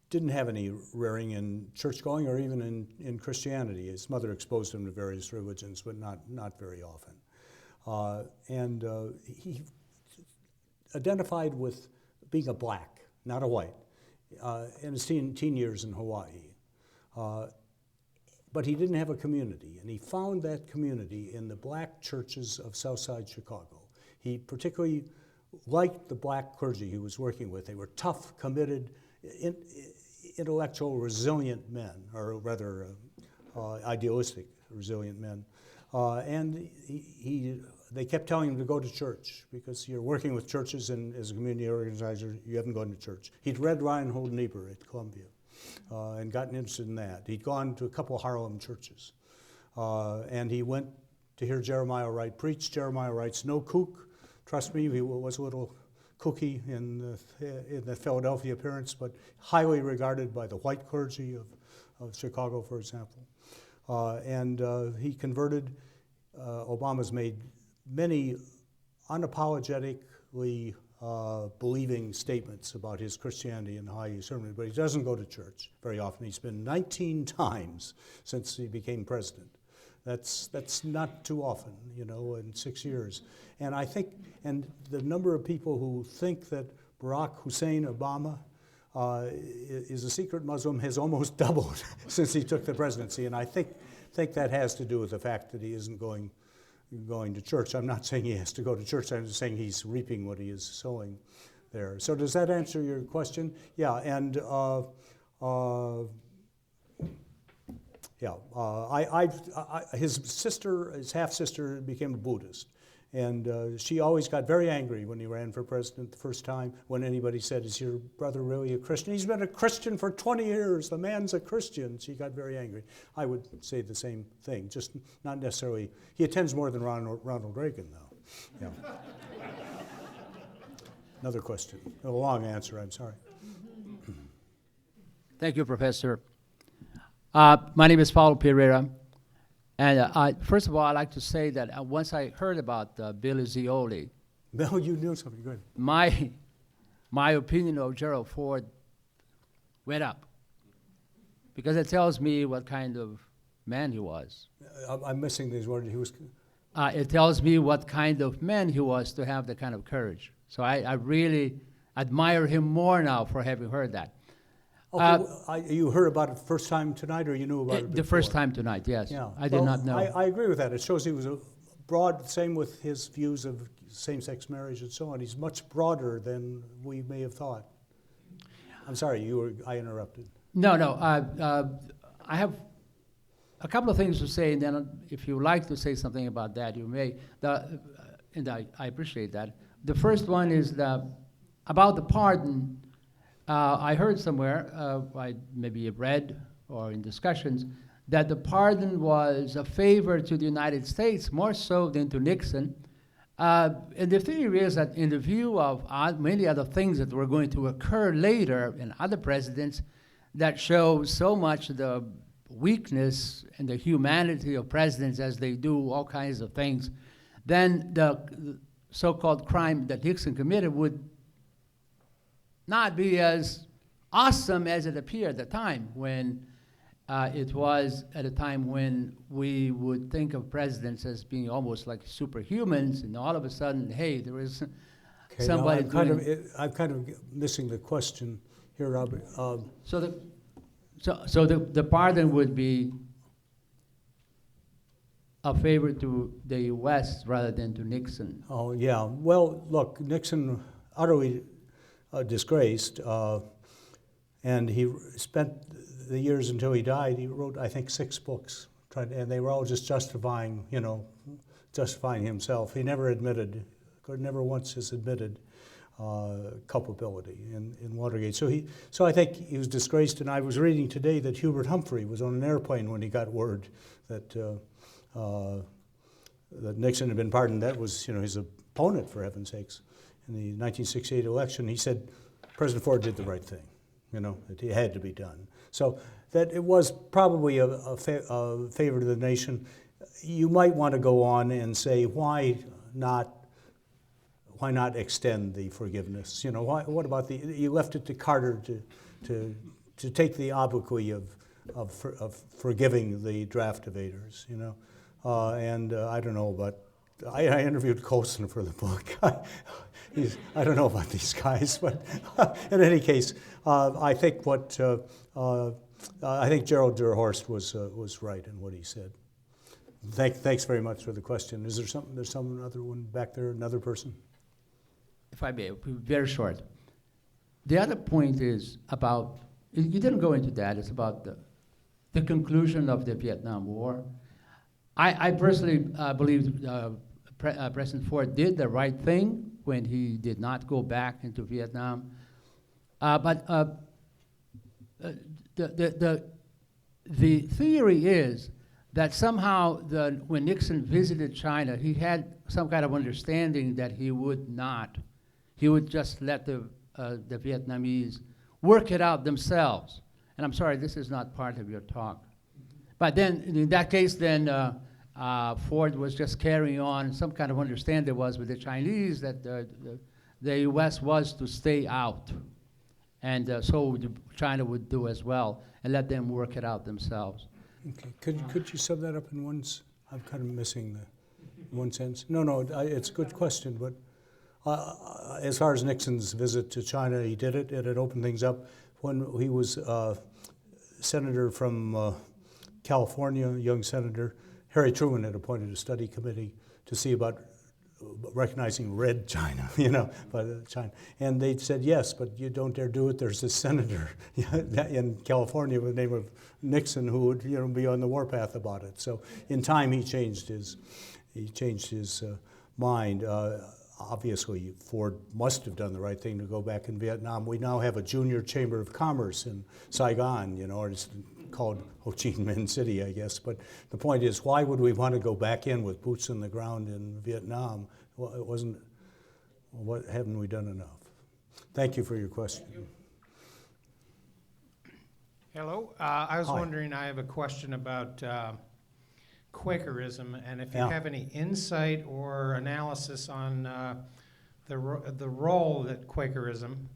didn't have any rearing in church-going or even in Christianity. His mother exposed him to various religions, but not very often. He identified with being a black, not a white, in his teen years in Hawaii. But he didn't have a community, and he found that community in the black churches of Southside Chicago. He particularly liked the black clergy he was working with. They were tough, committed, intellectual, resilient men, or rather idealistic, resilient men. They kept telling him to go to church because you're working with churches, and as a community organizer, you haven't gone to church. He'd read Reinhold Niebuhr at Columbia. And gotten interested in that. He'd gone to a couple of Harlem churches. And he went to hear Jeremiah Wright preach. Jeremiah Wright's no kook. Trust me, he was a little kooky in the Philadelphia appearance, but highly regarded by the white clergy of Chicago, for example. He converted. Obama's made many unapologetically believing statements about his Christianity and how he served it, but he doesn't go to church very often. He's been 19 times since he became president. That's not too often, in 6 years. And I think, and the number of people who think that Barack Hussein Obama is a secret Muslim has almost doubled since he took the presidency. And I think that has to do with the fact that he isn't going to church. I'm not saying he has to go to church. I'm just saying he's reaping what he is sowing there. So does that answer your question? Yeah, and his half-sister became a Buddhist, And she always got very angry when he ran for president the first time, when anybody said, is your brother really a Christian? He's been a Christian for 20 years. The man's a Christian. She got very angry. I would say the same thing, just not necessarily. He attends more than Ronald Reagan, though. Yeah. Another question. A long answer, I'm sorry. Thank you, Professor. My name is Paulo Pereira. And first of all, I'd like to say that once I heard about Billy Zioli, No, you knew something good. my opinion of Gerald Ford went up, because it tells me what kind of man he was. I'm missing these words. He was. It tells me what kind of man he was to have that kind of courage. So I really admire him more now for having heard that. Okay, you heard about it first time tonight, or you knew about it before? The first time tonight, yes. Yeah. I did not know. I agree with that. It shows he was a broad, same with his views of same-sex marriage and so on. He's much broader than we may have thought. I'm sorry, I interrupted. No. I have a couple of things to say, and then if you like to say something about that, you may. And I appreciate that. The first one is about the pardon. I heard somewhere, I maybe have read or in discussions, that the pardon was a favor to the United States more so than to Nixon. And the theory is that in the view of many other things that were going to occur later in other presidents that show so much the weakness and the humanity of presidents as they do all kinds of things, then the so-called crime that Nixon committed would not be as awesome as it appeared at the time, when it was at a time when we would think of presidents as being almost like superhumans, and all of a sudden, hey, there is somebody doing... I'm kind of missing the question here, Robert. So the pardon would be a favor to the U.S. rather than to Nixon. Oh, yeah. Well, look, Nixon utterly disgraced, and he spent the years until he died. He wrote, I think, 6 books, and they were all just justifying himself. He never once has admitted culpability in Watergate. So I think he was disgraced. And I was reading today that Hubert Humphrey was on an airplane when he got word that that Nixon had been pardoned. That was, his opponent, for heaven's sakes. In the 1968 election, he said President Ford did the right thing, that it had to be done. So that it was probably a favor to the nation. You might want to go on and say, why not extend the forgiveness? What about you left it to Carter to take the obloquy of forgiving the draft evaders, and I don't know, but I interviewed Colson for the book. I don't know about these guys, but in any case, I think I think Gerald Durhorst was right in what he said. Thanks very much for the question. Is there something? There's some other one back there. Another person. If I may, it'll be very short. The other point is about, you didn't go into that, it's about the conclusion of the Vietnam War. I personally believe President Ford did the right thing when he did not go back into Vietnam. But the theory is that somehow when Nixon visited China, he had some kind of understanding that he would just let the Vietnamese work it out themselves. And I'm sorry, this is not part of your talk. But then, in that case, Ford was just carrying on some kind of understanding there was with the Chinese that the U.S. was to stay out. And so China would do as well and let them work it out themselves. Okay. Could you sum that up in one? I'm kind of missing the one sense. No, it's a good question. But as far as Nixon's visit to China, he did it. It opened things up. When he was senator from California, young senator, Harry Truman had appointed a study committee to see about recognizing red China, China. And they said, yes, but you don't dare do it. There's this senator in California with the name of Nixon who would, be on the warpath about it. So in time, he changed his mind. Obviously, Ford must have done the right thing to go back in Vietnam. We now have a junior chamber of commerce in Saigon, or it's called Ho Chi Minh City, I guess. But the point is, why would we want to go back in with boots on the ground in Vietnam? Well, it wasn't, what haven't we done enough? Thank you for your question. Hello. I was Hi. wondering, I have a question about Quakerism, and if you Yeah. have any insight or analysis on the role that Quakerism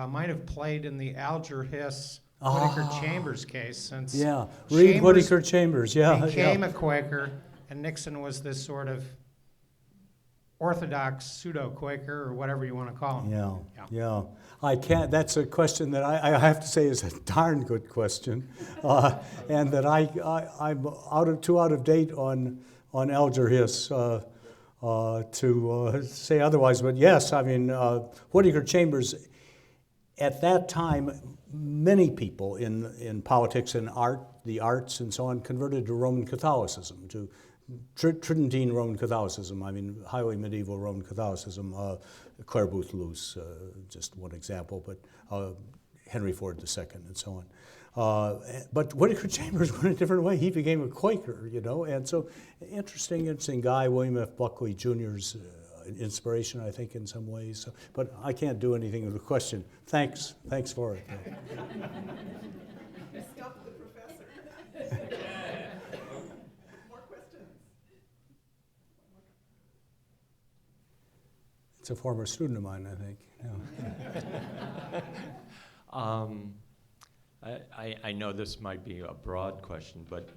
might have played in the Alger Hiss Whittaker Chambers case, since Yeah, Reed Chambers Whittaker Chambers, yeah. became yeah. a Quaker, and Nixon was this sort of Orthodox pseudo-Quaker, or whatever you want to call him. Yeah. I can't, that's a question that I have to say is a darn good question. And that I'm too out of date on Alger Hiss to say otherwise. But yes, I mean, Whittaker Chambers, at that time, many people in politics and art, the arts and so on, converted to Roman Catholicism, to Tridentine Roman Catholicism, I mean, highly medieval Roman Catholicism. Clare Boothe Luce, just one example, but Henry Ford II and so on. But Whittaker Chambers went a different way. He became a Quaker, and so interesting guy, William F. Buckley Jr.'s inspiration, I think, in some ways. So, but I can't do anything with the question. Thanks for it. You stumped the professor. More questions? It's a former student of mine, I think. Yeah. I know this might be a broad question, but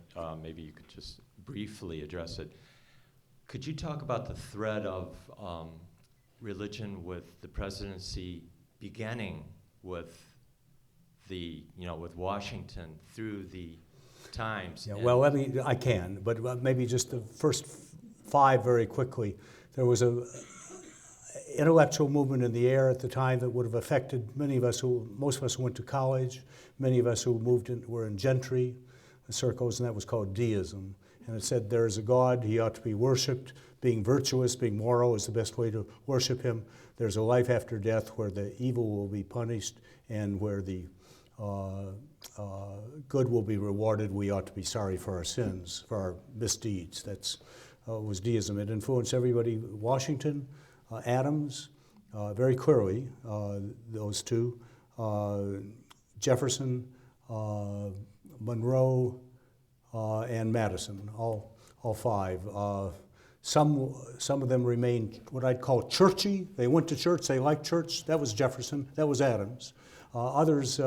maybe you could just briefly address it. Could you talk about the thread of religion with the presidency beginning with with Washington through the times? Yeah, well, I can, but maybe just the first 5 very quickly. There was a intellectual movement in the air at the time that would have affected most of us who went to college, many of us who were in gentry circles, and that was called deism. And it said there is a God, he ought to be worshipped, being virtuous, being moral is the best way to worship him. There's a life after death where the evil will be punished and where the good will be rewarded. We ought to be sorry for our sins, for our misdeeds. That was deism. It influenced everybody. Washington, Adams, very clearly, those two. Jefferson, Monroe, and Madison, all 5. Some of them remained what I'd call churchy. They went to church, they liked church. That was Jefferson, that was Adams. Others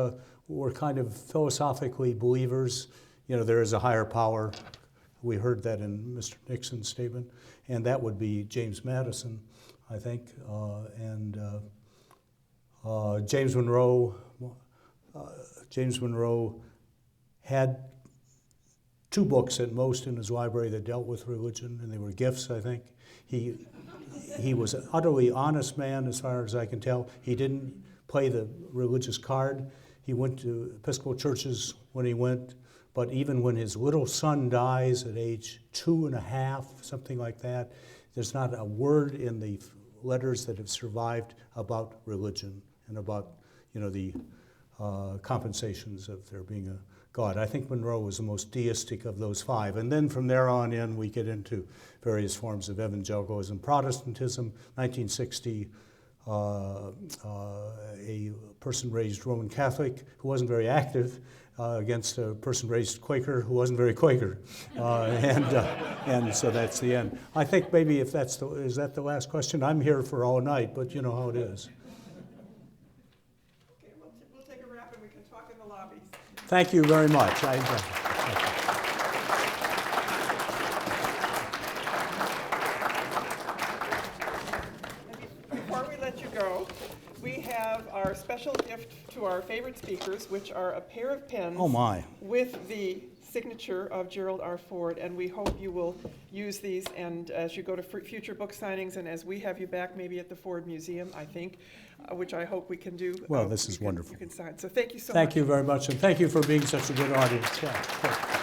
were kind of philosophically believers. There is a higher power. We heard that in Mr. Nixon's statement, and that would be James Madison, I think, and James Monroe. James Monroe had 2 books at most in his library that dealt with religion, and they were gifts, I think. He was an utterly honest man, as far as I can tell. He didn't play the religious card. He went to Episcopal churches when he went, but even when his little son dies at age 2.5, something like that, there's not a word in the letters that have survived about religion and about, the compensations of there being a God. I think Monroe was the most deistic of those 5. And then from there on in, we get into various forms of evangelicalism. Protestantism, 1960, a person raised Roman Catholic who wasn't very active against a person raised Quaker who wasn't very Quaker. And so that's the end. I think maybe if is that the last question? I'm here for all night, but you know how it is. Okay, we'll take a wrap and we can talk in the lobbies. Thank you very much. Before we let you go, we have our special gift to our favorite speakers, which are a pair of pens Oh my. with the signature of Gerald R. Ford, and we hope you will use these and as you go to future book signings and as we have you back maybe at the Ford Museum, I think, which I hope we can do. Well, this is wonderful. You can sign. So thank you so much. Thank you very much, and thank you for being such a good audience. Yeah.